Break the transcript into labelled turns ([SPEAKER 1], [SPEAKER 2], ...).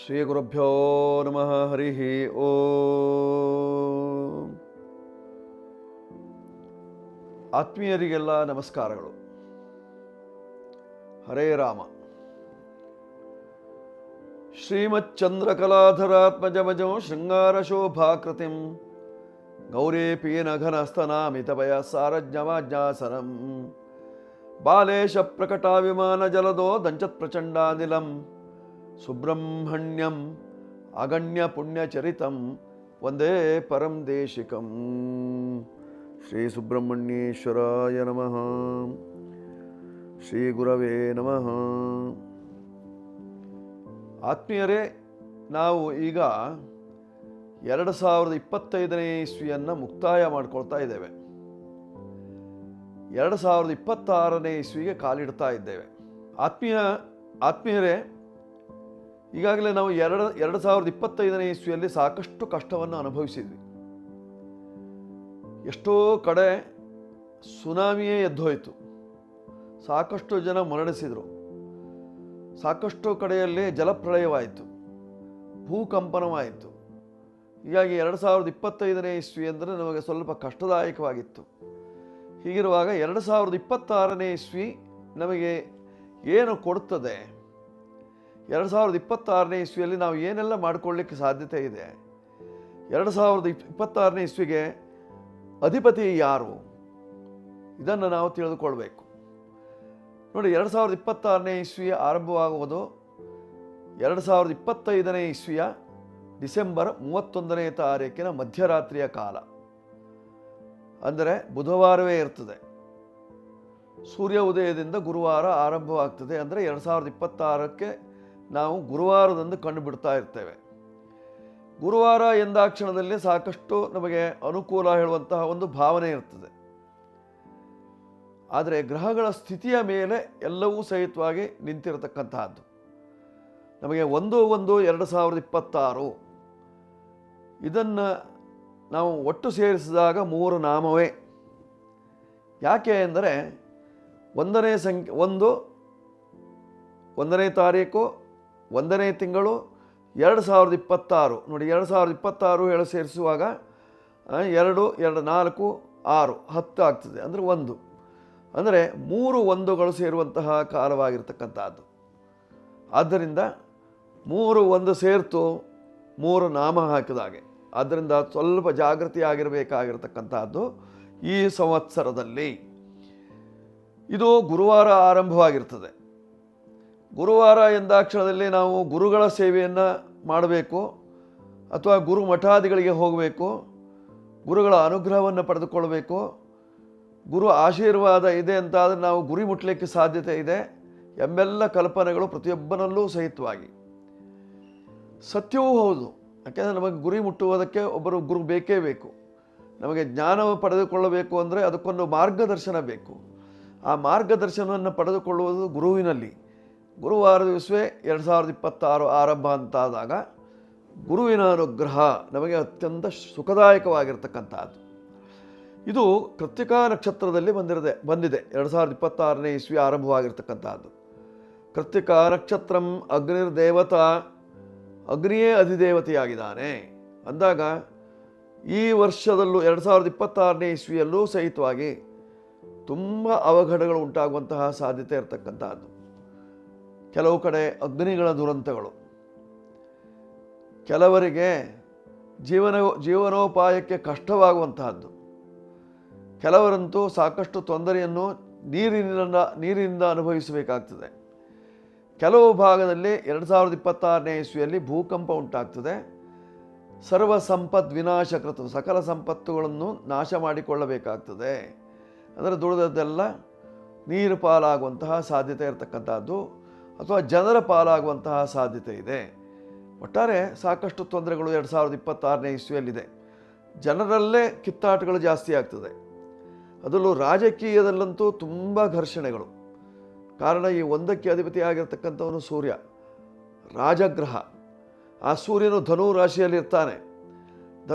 [SPEAKER 1] ಶ್ರೀ ಗುರುಭ್ಯೋ ನಮಃ. ಹರಿ ಓಂ. ಆತ್ಮೀಯರಿಗೆಲ್ಲ ನಮಸ್ಕಾರಗಳು. ಹರೇ ರಾಮ. ಶ್ರೀಮಚ್ಚಂದ್ರಕಲಾಧರಾತ್ಮಜಮಜಂ ಶೃಂಗಾರ ಶೋಭಾಕೃತಿಂ ಗೌರೀಪೀನಘನಸ್ತನಾಮಿತಭಯ ಸಾರಜ್ಞವಾಜ್ಞಾಸನಂ ಬಾಲೇಶ ಪ್ರಕಟಾವಿಮಾನ ಜಲದೋ ದಂಚತ್ ಪ್ರಚಂಡಾನಿಲಂ ಸುಬ್ರಹ್ಮಣ್ಯಂ ಅಗಣ್ಯ ಪುಣ್ಯಚರಿತಂ ವಂದೇ ಪರಂ ದೇಶಿಕಂ. ಶ್ರೀ ಸುಬ್ರಹ್ಮಣ್ಯೇಶ್ವರಾಯ ನಮಃ. ಶ್ರೀ ಗುರವೇ ನಮಃ. ಆತ್ಮೀಯರೇ, ನಾವು ಈಗ 2025ನೇ ಇಸ್ವಿಯನ್ನು ಮುಕ್ತಾಯ ಮಾಡ್ಕೊಳ್ತಾ ಇದ್ದೇವೆ. 2026ನೇ ಇಸ್ವಿಗೆ ಕಾಲಿಡ್ತಾ ಇದ್ದೇವೆ. ಆತ್ಮೀಯರೇ, ಈಗಾಗಲೇ ನಾವು 2025ನೇ ಇಸ್ವಿಯಲ್ಲಿ ಸಾಕಷ್ಟು ಕಷ್ಟವನ್ನು ಅನುಭವಿಸಿದ್ವಿ. ಎಷ್ಟೋ ಕಡೆ ಸುನಾಮಿಯೇ ಎದ್ದೋಯ್ತು, ಸಾಕಷ್ಟು ಜನ ಮರಣಿಸಿದರು, ಸಾಕಷ್ಟು ಕಡೆಯಲ್ಲಿ ಜಲಪ್ರಳಯವಾಯಿತು, ಭೂಕಂಪನವಾಯಿತು. ಹೀಗಾಗಿ 2025ನೇ ಇಸ್ವಿ ಅಂದರೆ ನಮಗೆ ಸ್ವಲ್ಪ ಕಷ್ಟದಾಯಕವಾಗಿತ್ತು. ಹೀಗಿರುವಾಗ 2026ನೇ ಇಸ್ವಿ ನಮಗೆ ಏನು ಕೊಡುತ್ತದೆ? 2026ನೇ ಇಸ್ವಿಯಲ್ಲಿ ನಾವು ಏನೆಲ್ಲ ಮಾಡಿಕೊಳ್ಳಿಕ್ಕೆ ಸಾಧ್ಯತೆ ಇದೆ? 2026ನೇ ಇಸ್ವಿಗೆ ಅಧಿಪತಿ ಯಾರು? ಇದನ್ನು ನಾವು ತಿಳಿದುಕೊಳ್ಬೇಕು. ನೋಡಿ, 2026ನೇ ಇಸ್ವಿಯ ಆರಂಭವಾಗುವುದು 2025ನೇ ಇಸ್ವಿಯ ಡಿಸೆಂಬರ್ 31ನೇ ತಾರೀಕಿನ ಮಧ್ಯರಾತ್ರಿಯ ಕಾಲ, ಅಂದರೆ ಬುಧವಾರವೇ ಇರ್ತದೆ. ಸೂರ್ಯ ಉದಯದಿಂದ ಗುರುವಾರ ಆರಂಭವಾಗ್ತದೆ. ಅಂದರೆ 2026ಕ್ಕೆ ನಾವು ಗುರುವಾರದಂದು ಕಂಡುಬಿಡ್ತಾ ಇರ್ತೇವೆ. ಗುರುವಾರ ಎಂದಾಕ್ಷಣದಲ್ಲಿ ಸಾಕಷ್ಟು ನಮಗೆ ಅನುಕೂಲ ಹೇಳುವಂತಹ ಒಂದು ಭಾವನೆ ಇರ್ತದೆ. ಆದರೆ ಗ್ರಹಗಳ ಸ್ಥಿತಿಯ ಮೇಲೆ ಎಲ್ಲವೂ ಸಹಿತವಾಗಿ ನಿಂತಿರತಕ್ಕಂತಹದ್ದು. ನಮಗೆ 1/1/2026 ಇದನ್ನು ನಾವು ಒಟ್ಟು ಸೇರಿಸಿದಾಗ 3 ನಾಮವೇ. ಯಾಕೆ ಎಂದರೆ 1ನೇ ಸಂಖ್ಯೆ 1ನೇ ತಾರೀಕು 1ನೇ ತಿಂಗಳು 2026. ನೋಡಿ, 2026 ಹೇಳಿ ಸೇರಿಸುವಾಗ 2 2 4 6 10 ಆಗ್ತದೆ. ಅಂದರೆ 1 ಅಂದರೆ 3 1ಗಳು ಸೇರುವಂತಹ ಕಾಲವಾಗಿರ್ತಕ್ಕಂಥದ್ದು. ಆದ್ದರಿಂದ 3 1 ಸೇರ್ತು 3 ನಾಮ ಹಾಕಿದಾಗೆ. ಆದ್ದರಿಂದ ಸ್ವಲ್ಪ ಜಾಗೃತಿಯಾಗಿರಬೇಕಾಗಿರ್ತಕ್ಕಂಥದ್ದು ಈ ಸಂವತ್ಸರದಲ್ಲಿ. ಇದು ಗುರುವಾರ ಆರಂಭವಾಗಿರ್ತದೆ. ಗುರುವಾರ ಎಂದಾಕ್ಷಣದಲ್ಲಿ ನಾವು ಗುರುಗಳ ಸೇವೆಯನ್ನು ಮಾಡಬೇಕು, ಅಥವಾ ಗುರು ಮಠಾದಿಗಳಿಗೆ ಹೋಗಬೇಕು, ಗುರುಗಳ ಅನುಗ್ರಹವನ್ನು ಪಡೆದುಕೊಳ್ಬೇಕು. ಗುರು ಆಶೀರ್ವಾದ ಇದೆ ಅಂತಾದರೆ ನಾವು ಗುರಿ ಮುಟ್ಟಲಿಕ್ಕೆ ಸಾಧ್ಯತೆ ಇದೆ ಎಂಬೆಲ್ಲ ಕಲ್ಪನೆಗಳು ಪ್ರತಿಯೊಬ್ಬನಲ್ಲೂ ಸಹಿತವಾಗಿ ಸತ್ಯವೂ ಹೌದು. ಯಾಕೆಂದರೆ ನಮಗೆ ಗುರಿ ಮುಟ್ಟುವುದಕ್ಕೆ ಒಬ್ಬರು ಗುರು ಬೇಕೇ ಬೇಕು. ನಮಗೆ ಜ್ಞಾನವು ಪಡೆದುಕೊಳ್ಳಬೇಕು ಅಂದರೆ ಅದಕ್ಕೊಂದು ಮಾರ್ಗದರ್ಶನ ಬೇಕು. ಆ ಮಾರ್ಗದರ್ಶನವನ್ನು ಪಡೆದುಕೊಳ್ಳುವುದು ಗುರುವಿನಲ್ಲಿ. ಗುರುವಾರ ದಿವಸವೇ 2026 ಆರಂಭ ಅಂತಾದಾಗ ಗುರುವಿನ ಅನುಗ್ರಹ ನಮಗೆ ಅತ್ಯಂತ ಸುಖದಾಯಕವಾಗಿರ್ತಕ್ಕಂಥದ್ದು. ಇದು ಕೃತ್ತಿಕಾ ನಕ್ಷತ್ರದಲ್ಲಿ ಬಂದಿದೆ 2026ನೇ ಇಸ್ವಿ ಆರಂಭವಾಗಿರ್ತಕ್ಕಂಥದ್ದು. ಕೃತ್ತಿಕಾ ನಕ್ಷತ್ರಂ ಅಗ್ನಿರ್ದೇವತಾ, ಅಗ್ನಿಯೇ ಅಧಿದೇವತೆಯಾಗಿದ್ದಾನೆ ಅಂದಾಗ ಈ ವರ್ಷದಲ್ಲೂ 2026ನೇ ಇಸ್ವಿಯಲ್ಲೂ ಸಹಿತವಾಗಿ ತುಂಬ ಅವಘಡಗಳು ಉಂಟಾಗುವಂತಹ ಸಾಧ್ಯತೆ ಇರತಕ್ಕಂಥದ್ದು. ಕೆಲವು ಕಡೆ ಅಗ್ನಿಗಳ ದುರಂತಗಳು, ಕೆಲವರಿಗೆ ಜೀವನೋಪಾಯಕ್ಕೆ ಕಷ್ಟವಾಗುವಂತಹದ್ದು, ಕೆಲವರಂತೂ ಸಾಕಷ್ಟು ತೊಂದರೆಯನ್ನು ನೀರಿನಿಂದ ಅನುಭವಿಸಬೇಕಾಗ್ತದೆ. ಕೆಲವು ಭಾಗದಲ್ಲಿ 2026ನೇ ಇಸ್ವಿಯಲ್ಲಿ ಭೂಕಂಪ ಉಂಟಾಗ್ತದೆ. ಸರ್ವ ಸಂಪತ್ ವಿನಾಶಕೃತ, ಸಕಲ ಸಂಪತ್ತುಗಳನ್ನು ನಾಶ ಮಾಡಿಕೊಳ್ಳಬೇಕಾಗ್ತದೆ. ಅಂದರೆ ದುಡಿದದ್ದೆಲ್ಲ ನೀರು ಪಾಲಾಗುವಂತಹ ಸಾಧ್ಯತೆ ಇರತಕ್ಕಂಥದ್ದು, ಅಥವಾ ಜನರ ಪಾಲಾಗುವಂತಹ ಸಾಧ್ಯತೆ ಇದೆ. ಒಟ್ಟಾರೆ ಸಾಕಷ್ಟು ತೊಂದರೆಗಳು 2026ನೇ ಇಸ್ವಿಯಲ್ಲಿದೆ. ಜನರಲ್ಲೇ ಕಿತ್ತಾಟಗಳು ಜಾಸ್ತಿ ಆಗ್ತದೆ. ಅದರಲ್ಲೂ ರಾಜಕೀಯದಲ್ಲಂತೂ ತುಂಬ ಘರ್ಷಣೆಗಳು. ಕಾರಣ ಈ 1ಕ್ಕೆ ಅಧಿಪತಿಯಾಗಿರ್ತಕ್ಕಂಥವನು ಸೂರ್ಯ, ರಾಜಗ್ರಹ. ಆ ಸೂರ್ಯನು ಧನು ರಾಶಿಯಲ್ಲಿರ್ತಾನೆ.